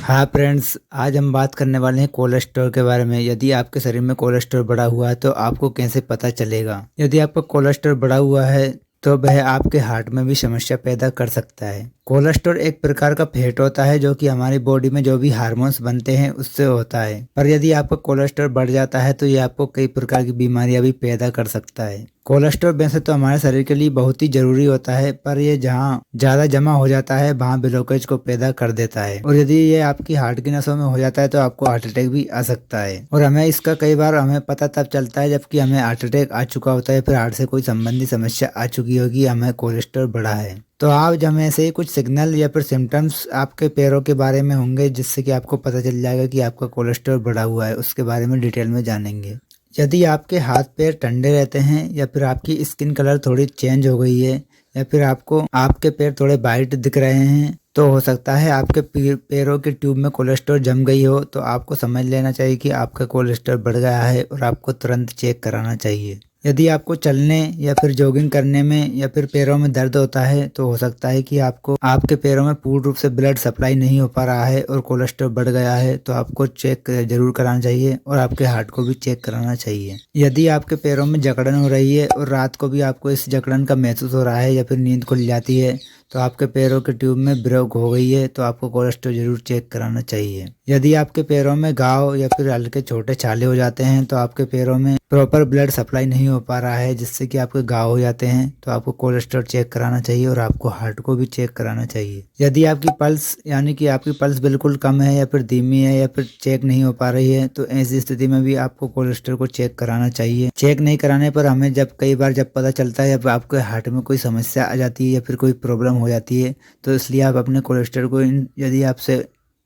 हाँ फ्रेंड्स, आज हम बात करने वाले हैं कोलेस्ट्रॉल के बारे में। यदि आपके शरीर में कोलेस्ट्रॉल बढ़ा हुआ है तो आपको कैसे पता चलेगा। यदि आपका कोलेस्ट्रॉल बढ़ा हुआ है तो वह आपके हार्ट में भी समस्या पैदा कर सकता है। कोलेस्ट्रॉल एक प्रकार का फैट होता है जो कि हमारी बॉडी में जो भी हार्मोन्स बनते हैं उससे होता है। पर यदि आपका कोलेस्ट्रॉल बढ़ जाता है तो ये आपको कई प्रकार की बीमारियां भी पैदा कर सकता है। कोलेस्ट्रॉल वैसे तो हमारे शरीर के लिए बहुत ही जरूरी होता है, पर ये जहाँ ज्यादा जमा हो जाता है वहाँ ब्लॉकेज को पैदा कर देता है, और यदि ये आपकी हार्ट की नसों में हो जाता है तो आपको हार्ट अटैक भी आ सकता है। और हमें इसका कई बार हमें पता तब चलता है जबकि हमें हार्ट अटैक आ चुका होता है, फिर हार्ट से कोई संबंधी समस्या आ चुकी होगी, हमें कोलेस्ट्रॉल बढ़ा है। तो आज हम ऐसे ही कुछ सिग्नल या फिर सिम्टम्स आपके पैरों के बारे में होंगे जिससे कि आपको पता चल जाएगा कि आपका कोलेस्ट्रॉल बढ़ा हुआ है। उसके बारे में डिटेल में जानेंगे। यदि आपके हाथ पैर ठंडे रहते हैं या फिर आपकी स्किन कलर थोड़ी चेंज हो गई है या फिर आपको आपके पैर थोड़े वाइट दिख रहे हैं तो हो सकता है आपके पैरों के ट्यूब में कोलेस्ट्रॉल जम गई हो। तो आपको समझ लेना चाहिए कि आपका कोलेस्ट्रॉल बढ़ गया है और आपको तुरंत चेक कराना चाहिए। यदि आपको चलने या फिर जॉगिंग करने में या फिर पैरों में दर्द होता है तो हो सकता है कि आपको आपके पैरों में पूर्ण रूप से ब्लड सप्लाई नहीं हो पा रहा है और कोलेस्ट्रॉल बढ़ गया है, तो आपको चेक जरूर कराना चाहिए और आपके हार्ट को भी चेक कराना चाहिए। यदि आपके पैरों में जकड़न हो रही है और रात को भी आपको इस जकड़न का महसूस हो रहा है या फिर नींद खुल जाती है तो आपके पैरों के ट्यूब में ब्लॉक हो गई है, तो आपको कोलेस्ट्रॉल जरूर चेक कराना चाहिए। यदि आपके पैरों में घाव या फिर हल्के छोटे छाले हो जाते हैं तो आपके पैरों में प्रॉपर ब्लड सप्लाई नहीं हो पा रहा है जिससे कि आपके घाव हो जाते हैं, तो आपको कोलेस्ट्रॉल चेक कराना चाहिए और आपको हार्ट को भी चेक कराना चाहिए। यदि आपकी पल्स यानी कि आपकी पल्स बिल्कुल कम है या फिर धीमी है या फिर चेक नहीं हो पा रही है तो ऐसी स्थिति में भी आपको कोलेस्ट्रॉल को चेक कराना चाहिए। चेक नहीं कराने पर हमें कई बार जब पता चलता है जब आपके हार्ट में कोई समस्या आ जाती है या फिर कोई प्रॉब्लम हो जाती है, तो इसलिए आप अपने कोलेस्ट्रॉल को यदि आपसे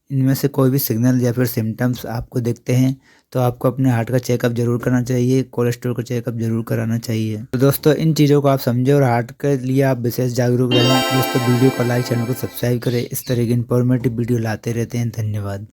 इनमें से कोई भी सिग्नल या फिर सिम्टम्स आपको दिखते हैं तो आपको अपने हार्ट का चेकअप जरूर करना चाहिए, कोलेस्ट्रॉल का चेकअप जरूर कराना चाहिए। तो दोस्तों, इन चीज़ों को आप समझे और हार्ट के लिए आप विशेष जागरूक रहें। दोस्तों, वीडियो को लाइक, चैनल को सब्सक्राइब करें। इस तरह की इंफॉर्मेटिव वीडियो लाते रहते हैं। धन्यवाद।